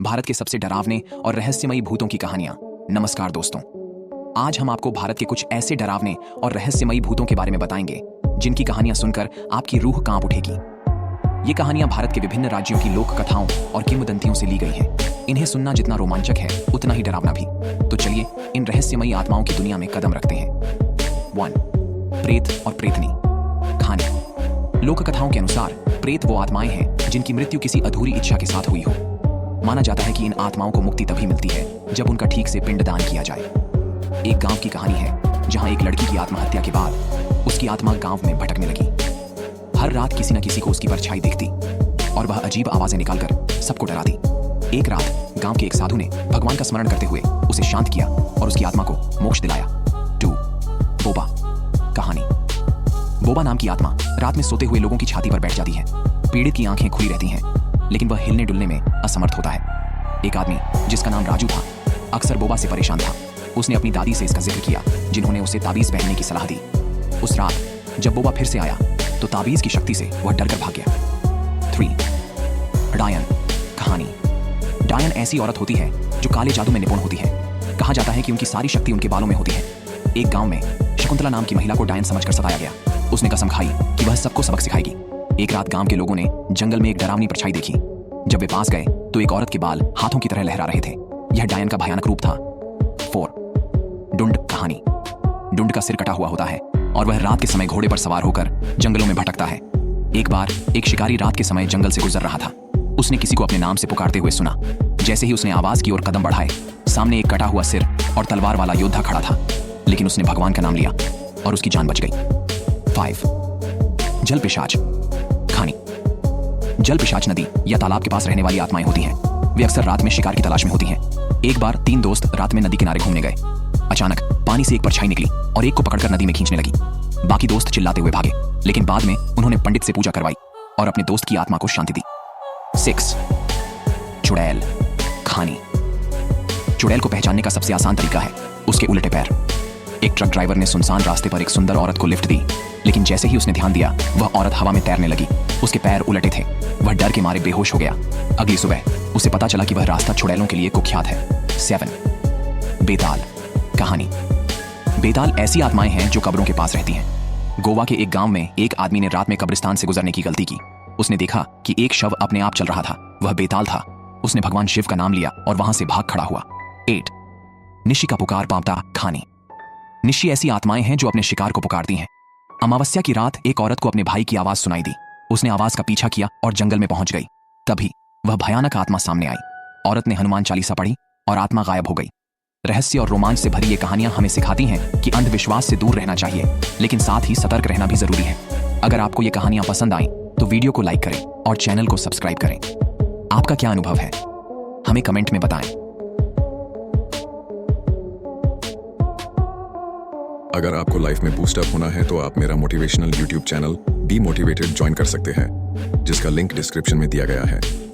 भारत के सबसे डरावने और रहस्यमयी भूतों की कहानियां। नमस्कार दोस्तों, आज हम आपको भारत के कुछ ऐसे डरावने और रहस्यमयी भूतों के बारे में बताएंगे जिनकी कहानियां सुनकर आपकी रूह कांप उठेगी। ये कहानियां भारत के विभिन्न राज्यों की लोक कथाओं और किंवदंतियों से ली गई हैं। इन्हें सुनना जितना रोमांचक है उतना ही डरावना भी। तो चलिए इन रहस्यमयी आत्माओं की दुनिया में कदम रखते हैं। 1. प्रेत और प्रेतनी कहानी। लोक कथाओं के अनुसार प्रेत वो आत्माएं हैं जिनकी मृत्यु किसी अधूरी इच्छा के साथ हुई हो। माना जाता है कि इन आत्माओं को मुक्ति तभी मिलती है जब उनका ठीक से पिंडदान किया जाए। एक गांव की कहानी है जहां एक लड़की की आत्महत्या के बाद उसकी आत्मा गांव में भटकने लगी। हर रात किसी न किसी को उसकी परछाई दिखती और वह अजीब आवाजें निकालकर सबको डराती। एक रात गांव के एक साधु ने भगवान का स्मरण करते हुए उसे शांत किया और उसकी आत्मा को मोक्ष दिलाया। 2. बोबा कहानी। बोबा नाम की आत्मा रात में सोते हुए लोगों की छाती पर बैठ जाती है। पीड़ित की आंखें खुली रहती हैं, लेकिन वह हिलने डुलने में असमर्थ होता है। एक आदमी जिसका नाम राजू था अक्सर बोबा से परेशान था। उसने अपनी दादी से इसका जिक्र किया, जिन्होंने उसे ताबीज पहनने की सलाह दी। उस रात जब बोबा फिर से आया तो ताबीज की शक्ति से वह डरकर भाग गया। 3. डायन कहानी। डायन ऐसी औरत होती है जो काले जादू में निपुण होती है। कहा जाता है कि उनकी सारी शक्ति उनके बालों में होती है। एक गांव में शकुंतला नाम की महिला को डायन समझकर सताया गया। उसने कसम खाई कि वह सबको सबक सिखाएगी। एक रात गांव के लोगों ने जंगल में एक डरावनी परछाई देखी। जब वे पास गए तो एक औरत के बाल हाथों की तरह लहरा रहे थे। यह डायन का भयानक रूप था। 4. डुंड कहानी। डुंड का सिर कटा हुआ होता है और वह रात के समय घोड़े पर सवार होकर जंगलों में भटकता है। एक बार एक शिकारी रात के समय जंगल से गुजर रहा था। उसने किसी को अपने नाम से पुकारते हुए सुना। जैसे ही उसने आवाज की ओर कदम बढ़ाए, सामने एक कटा हुआ सिर और तलवार वाला योद्धा खड़ा था, लेकिन उसने भगवान का नाम लिया और उसकी जान बच गई। 5. जल पिशाच कहानी। जल पिशाच नदी या तालाब के पास रहने वाली आत्माएं होती हैं। वे अक्सर रात में शिकार की तलाश में होती हैं। एक बार 3 दोस्त रात में नदी किनारे घूमने गए। अचानक पानी से एक परछाई निकली और एक को पकड़कर नदी में खींचने लगी। बाकी दोस्त चिल्लाते हुए भागे, लेकिन बाद में उन्होंने पंडित से पूजा करवाई और अपने दोस्त की आत्मा को शांति दी। 6. चुड़ैल कहानी। चुड़ैल को पहचानने का सबसे आसान तरीका है उसके उल्टे पैर। एक ट्रक ड्राइवर ने सुनसान रास्ते पर एक सुंदर औरत को लिफ्ट दी, लेकिन जैसे ही उसने ध्यान दिया वह औरत हवा में तैरने लगी। उसके पैर उलटे थे। वह डर के मारे बेहोश हो गया। अगली सुबह उसे पता चला कि वह रास्ता चुड़ैलों के लिए कुख्यात है। 7. बेताल कहानी। बेताल ऐसी आत्माएं हैं जो कब्रों के पास रहती हैं। गोवा के एक गांव में एक आदमी ने रात में कब्रिस्तान से गुजरने की गलती की। उसने देखा कि एक शव अपने आप चल रहा था। वह बेताल था। उसने भगवान शिव का नाम लिया और वहां से भाग खड़ा हुआ। 8. निशी का पुकार पावता कहानी। निशी ऐसी आत्माएं हैं जो अपने शिकार को पुकारती हैं। अमावस्या की रात एक औरत को अपने भाई की आवाज सुनाई दी। उसने आवाज का पीछा किया और जंगल में पहुंच गई। तभी वह भयानक आत्मा सामने आई। औरत ने हनुमान चालीसा पढ़ी और आत्मा गायब हो गई। रहस्य और रोमांच से भरी ये कहानियां हमें सिखाती हैं कि अंधविश्वास से दूर रहना चाहिए, लेकिन साथ ही सतर्क रहना भी जरूरी है। अगर आपको ये कहानियां पसंद आईं तो वीडियो को लाइक करें और चैनल को सब्सक्राइब करें। आपका क्या अनुभव है हमें कमेंट में बताएं। अगर आपको लाइफ में बूस्ट अप होना है तो आप मेरा motivational YouTube channel be motivated join कर सकते हैं, जिसका लिंक डिस्क्रिप्शन में दिया गया है।